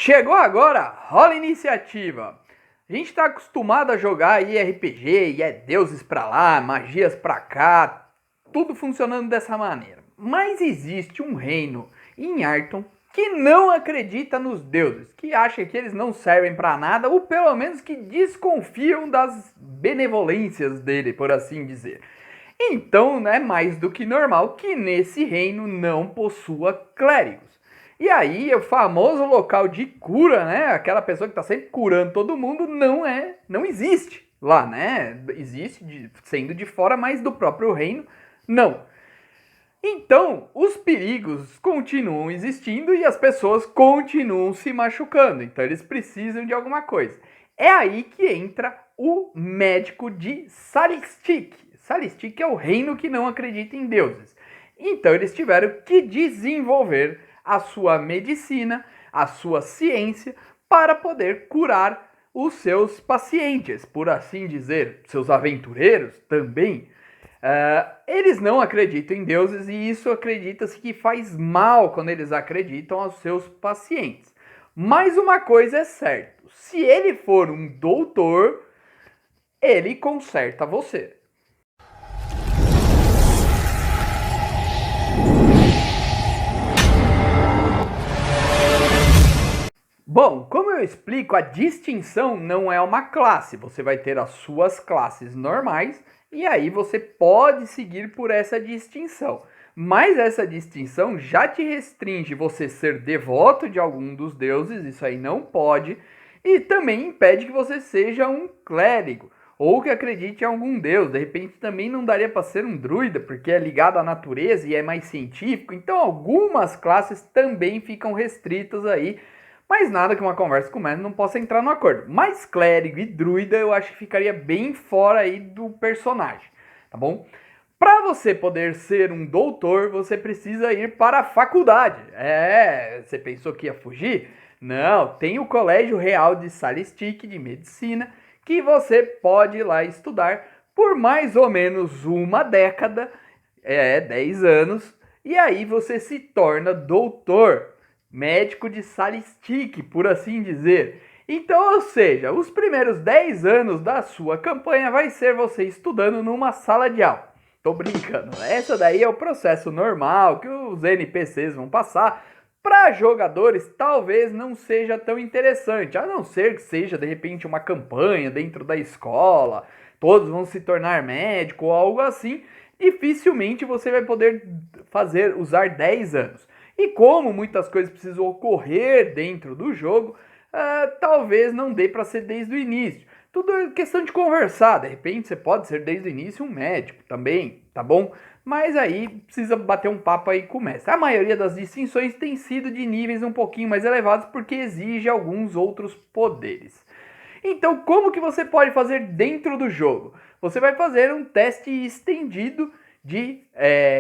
Chegou agora, rola iniciativa. A gente tá acostumado a jogar aí RPG e é deuses pra lá, magias pra cá, tudo funcionando dessa maneira. Mas existe um reino em Arton que não acredita nos deuses, que acha que eles não servem pra nada, ou pelo menos que desconfiam das benevolências dele, por assim dizer. Então é mais do que normal que nesse reino não possua clérigos. E aí, o famoso local de cura, né? Aquela pessoa que tá sempre curando todo mundo, não existe lá, né? Existe sendo de fora, mas do próprio reino, não. Então, os perigos continuam existindo e as pessoas continuam se machucando. Então, eles precisam de alguma coisa. É aí que entra o médico de Salistic. Salistic é o reino que não acredita em deuses. Então, eles tiveram que desenvolver a sua medicina, a sua ciência, para poder curar os seus pacientes, por assim dizer, seus aventureiros também. Eles não acreditam em deuses e isso acredita-se que faz mal quando eles acreditam aos seus pacientes. Mas uma coisa é certa, se ele for um doutor, ele conserta você. Bom, como eu explico, a distinção não é uma classe. Você vai ter as suas classes normais e aí você pode seguir por essa distinção. Mas essa distinção já te restringe você ser devoto de algum dos deuses, isso aí não pode, e também impede que você seja um clérigo ou que acredite em algum deus. De repente também não daria para ser um druida, porque é ligado à natureza e é mais científico. Então algumas classes também ficam restritas aí. Mas nada que uma conversa com o mestre não possa entrar no acordo. Mas clérigo e druida eu acho que ficaria bem fora aí do personagem, tá bom? Para você poder ser um doutor, você precisa ir para a faculdade. Você pensou que ia fugir? Não, tem o Colégio Real de Salistic de Medicina, que você pode ir lá estudar por mais ou menos uma década, 10 anos, e aí você se torna doutor. Médico de Salistic, por assim dizer. Então, ou seja, os primeiros 10 anos da sua campanha vai ser você estudando numa sala de aula. Tô brincando, essa daí é o processo normal que os NPCs vão passar. Para jogadores, talvez não seja tão interessante, a não ser que seja de repente uma campanha dentro da escola, todos vão se tornar médico ou algo assim. Dificilmente você vai poder usar 10 anos. E como muitas coisas precisam ocorrer dentro do jogo, talvez não dê para ser desde o início. Tudo é questão de conversar. De repente você pode ser desde o início um médico também, tá bom? Mas aí precisa bater um papo aí com o mestre. A maioria das distinções tem sido de níveis um pouquinho mais elevados porque exige alguns outros poderes. Então, como que você pode fazer dentro do jogo? Você vai fazer um teste estendido de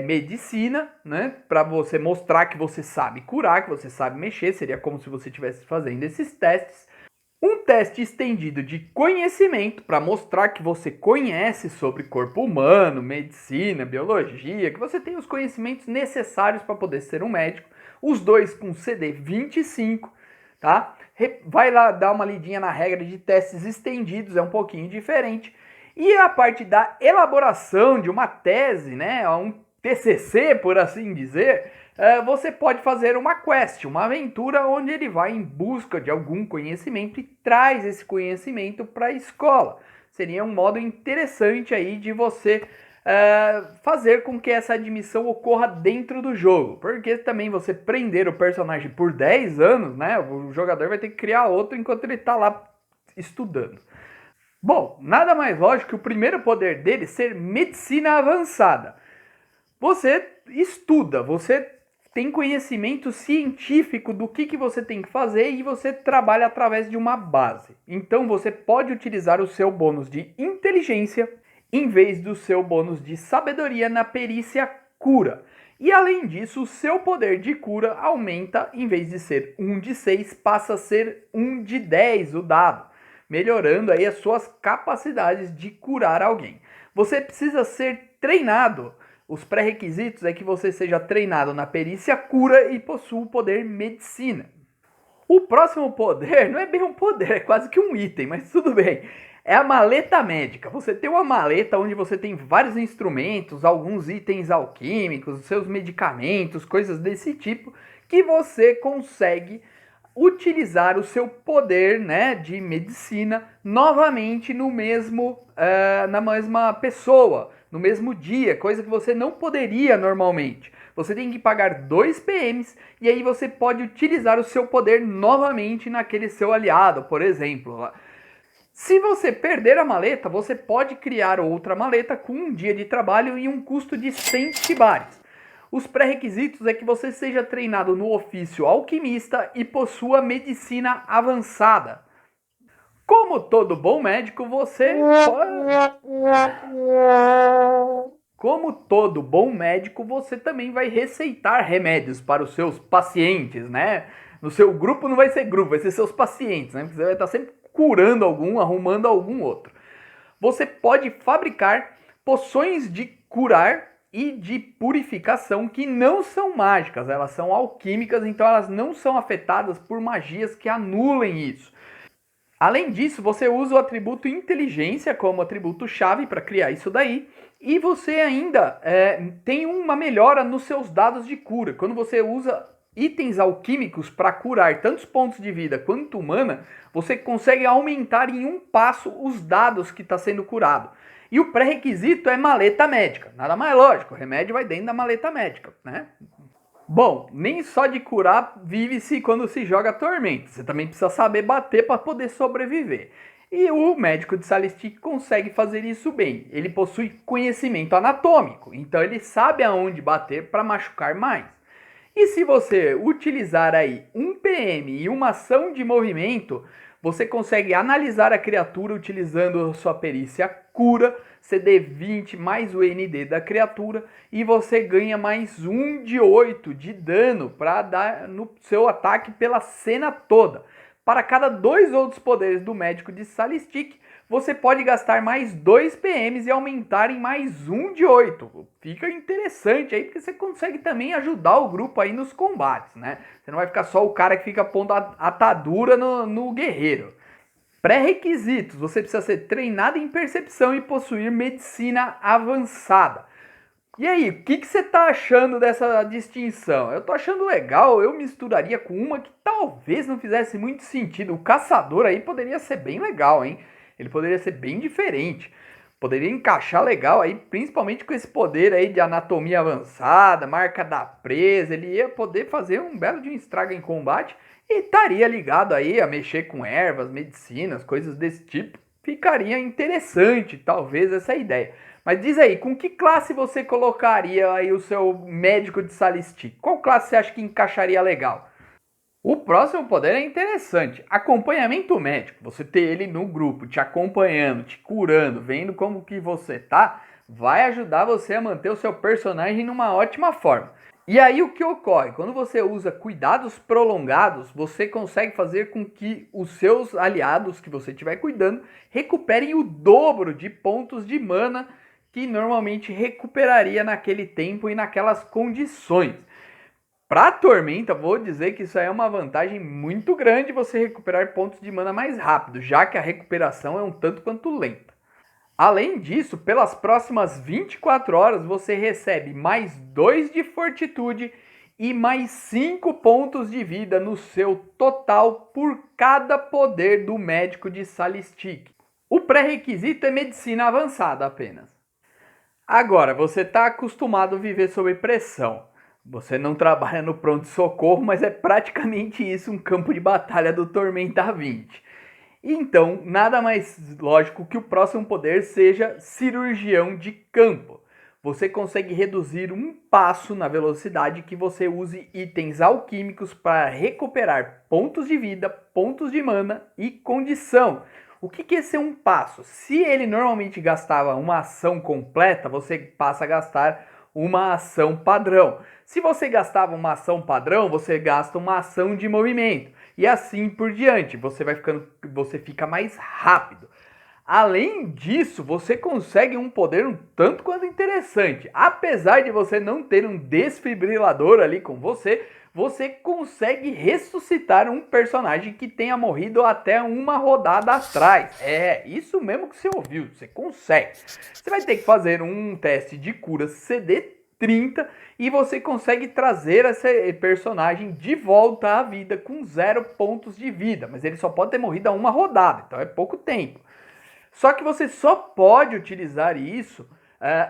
medicina, né? Para você mostrar que você sabe curar, que você sabe mexer. Seria como se você estivesse fazendo esses testes. Um teste estendido de conhecimento, para mostrar que você conhece sobre corpo humano, medicina, biologia, que você tem os conhecimentos necessários para poder ser um médico. Os dois com CD 25, tá? Vai lá dar uma lidinha na regra de testes estendidos, é um pouquinho diferente. E a parte da elaboração de uma tese, né, um TCC, por assim dizer, você pode fazer uma quest, uma aventura onde ele vai em busca de algum conhecimento e traz esse conhecimento para a escola. Seria um modo interessante aí de você fazer com que essa admissão ocorra dentro do jogo, porque também você prender o personagem por 10 anos, né, o jogador vai ter que criar outro enquanto ele está lá estudando. Bom, nada mais lógico que o primeiro poder dele ser medicina avançada. Você estuda, você tem conhecimento científico do que você tem que fazer e você trabalha através de uma base. Então você pode utilizar o seu bônus de inteligência em vez do seu bônus de sabedoria na perícia cura. E além disso, o seu poder de cura aumenta, em vez de ser 1 de 6, passa a ser 1 de 10 o dado, melhorando aí as suas capacidades de curar alguém. Você precisa ser treinado. Os pré-requisitos é que você seja treinado na perícia cura e possua o poder medicina. O próximo poder não é bem um poder, é quase que um item, mas tudo bem. É a maleta médica. Você tem uma maleta onde você tem vários instrumentos, alguns itens alquímicos, seus medicamentos, coisas desse tipo, que você consegue utilizar o seu poder, né, de medicina novamente na mesma pessoa, no mesmo dia, coisa que você não poderia normalmente. Você tem que pagar 2 PMs e aí você pode utilizar o seu poder novamente naquele seu aliado, por exemplo. Se você perder a maleta, você pode criar outra maleta com um dia de trabalho e um custo de 100 Shibaris. Os pré-requisitos é que você seja treinado no ofício alquimista e possua medicina avançada. Como todo bom médico, você também vai receitar remédios para os seus pacientes, né? No seu grupo não vai ser grupo, vai ser seus pacientes, né? Porque você vai estar sempre curando algum, arrumando algum outro. Você pode fabricar poções de curar e de purificação que não são mágicas, elas são alquímicas, então elas não são afetadas por magias que anulem isso. Além disso, você usa o atributo inteligência como atributo-chave para criar isso daí, e você ainda tem uma melhora nos seus dados de cura. Quando você usa itens alquímicos para curar tantos pontos de vida quanto mana, você consegue aumentar em 1 passo os dados que está sendo curado. E o pré-requisito é maleta médica. Nada mais lógico, o remédio vai dentro da maleta médica, né? Bom, nem só de curar vive-se quando se joga tormento. Você também precisa saber bater para poder sobreviver. E o médico de Salistic consegue fazer isso bem. Ele possui conhecimento anatômico, então ele sabe aonde bater para machucar mais. E se você utilizar aí um PM e uma ação de movimento, você consegue analisar a criatura utilizando sua perícia cura, CD20 mais o ND da criatura, e você ganha mais 1 de 8 de dano para dar no seu ataque pela cena toda. Para cada 2 outros poderes do médico de Salistic, você pode gastar mais 2 PMs e aumentar em mais 1 de 8. Fica interessante aí, porque você consegue também ajudar o grupo aí nos combates, né? Você não vai ficar só o cara que fica pondo atadura no guerreiro. Pré-requisitos: você precisa ser treinado em percepção e possuir medicina avançada. E aí, o que você tá achando dessa distinção? Eu tô achando legal, eu misturaria com uma que talvez não fizesse muito sentido. O caçador aí poderia ser bem legal, hein? Ele poderia ser bem diferente. Poderia encaixar legal aí, principalmente com esse poder aí de anatomia avançada, marca da presa. Ele ia poder fazer um belo de um estrago em combate e estaria ligado aí a mexer com ervas, medicinas, coisas desse tipo. Ficaria interessante, talvez, essa ideia. Mas diz aí, com que classe você colocaria aí o seu médico de Salistic? Qual classe você acha que encaixaria legal? O próximo poder é interessante. Acompanhamento médico. Você ter ele no grupo, te acompanhando, te curando, vendo como que você tá, vai ajudar você a manter o seu personagem numa ótima forma. E aí o que ocorre? Quando você usa cuidados prolongados, você consegue fazer com que os seus aliados que você estiver cuidando recuperem o dobro de pontos de mana que normalmente recuperaria naquele tempo e naquelas condições. Para Tormenta, vou dizer que isso aí é uma vantagem muito grande você recuperar pontos de mana mais rápido, já que a recuperação é um tanto quanto lenta. Além disso, pelas próximas 24 horas você recebe mais 2 de fortitude e mais 5 pontos de vida no seu total por cada poder do médico de Salistic. O pré-requisito é medicina avançada apenas. Agora, você está acostumado a viver sob pressão. Você não trabalha no pronto-socorro, mas é praticamente isso um campo de batalha do Tormenta 20. Então, nada mais lógico que o próximo poder seja cirurgião de campo. Você consegue reduzir 1 passo na velocidade que você use itens alquímicos para recuperar pontos de vida, pontos de mana e condição. O que é ser 1 passo? Se ele normalmente gastava uma ação completa, você passa a gastar uma ação padrão. Se você gastava uma ação padrão, você gasta uma ação de movimento. E assim por diante, você fica mais rápido. Além disso, você consegue um poder um tanto quanto interessante. Apesar de você não ter um desfibrilador ali com você, você consegue ressuscitar um personagem que tenha morrido até uma rodada atrás. É, isso mesmo que você ouviu, você consegue. Você vai ter que fazer um teste de cura CD30 e você consegue trazer esse personagem de volta à vida com 0 pontos de vida, mas ele só pode ter morrido a uma rodada, então é pouco tempo. Só que você só pode utilizar isso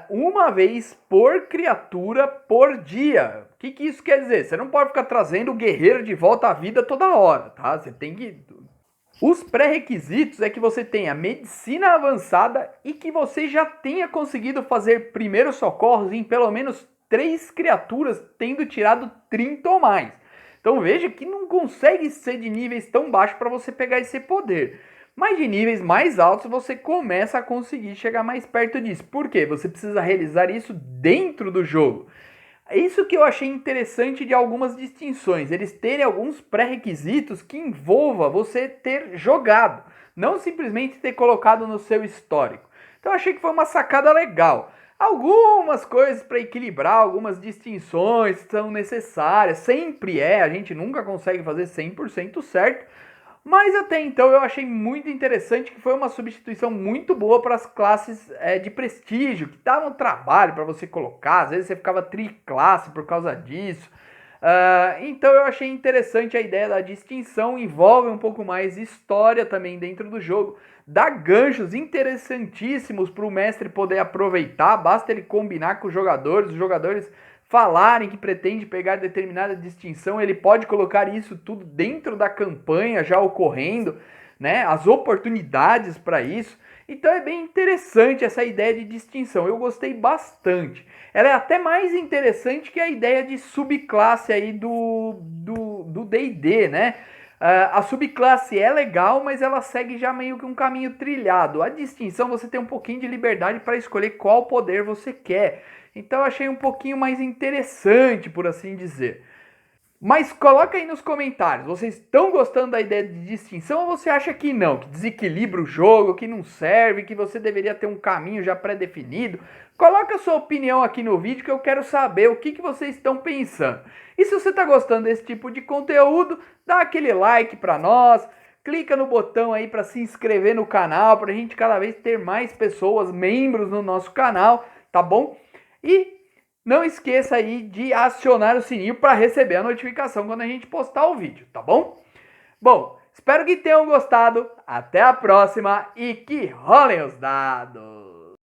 uma vez por criatura por dia. O que isso quer dizer? Você não pode ficar trazendo o guerreiro de volta à vida toda hora, tá? Você tem que... Os pré-requisitos é que você tenha medicina avançada e que você já tenha conseguido fazer primeiros socorros em pelo menos 3 criaturas, tendo tirado 30 ou mais. Então veja que não consegue ser de níveis tão baixos para você pegar esse poder. Mas de níveis mais altos você começa a conseguir chegar mais perto disso. Por quê? Você precisa realizar isso dentro do jogo. É isso que eu achei interessante de algumas distinções. Eles terem alguns pré-requisitos que envolva você ter jogado. Não simplesmente ter colocado no seu histórico. Então eu achei que foi uma sacada legal. Algumas coisas para equilibrar, algumas distinções são necessárias. Sempre é, a gente nunca consegue fazer 100% certo. Mas até então eu achei muito interessante que foi uma substituição muito boa para as classes de prestígio, que davam trabalho para você colocar, às vezes você ficava triclasse por causa disso. Então eu achei interessante a ideia da distinção, envolve um pouco mais história também dentro do jogo, dá ganchos interessantíssimos para o mestre poder aproveitar, basta ele combinar com os jogadores falarem que pretende pegar determinada distinção, ele pode colocar isso tudo dentro da campanha já ocorrendo, né? As oportunidades para isso. Então é bem interessante essa ideia de distinção. Eu gostei bastante. Ela é até mais interessante que a ideia de subclasse aí do D&D, né? A subclasse é legal, mas ela segue já meio que um caminho trilhado. A distinção você tem um pouquinho de liberdade para escolher qual poder você quer. Então eu achei um pouquinho mais interessante, por assim dizer. Mas coloca aí nos comentários, vocês estão gostando da ideia de distinção ou você acha que não? Que desequilibra o jogo, que não serve, que você deveria ter um caminho já pré-definido? Coloca a sua opinião aqui no vídeo que eu quero saber o que vocês estão pensando. E se você está gostando desse tipo de conteúdo, dá aquele like para nós. Clica no botão aí para se inscrever no canal, para a gente cada vez ter mais pessoas, membros no nosso canal, tá bom? E não esqueça aí de acionar o sininho para receber a notificação quando a gente postar o vídeo, tá bom? Bom, espero que tenham gostado, até a próxima e que rolem os dados!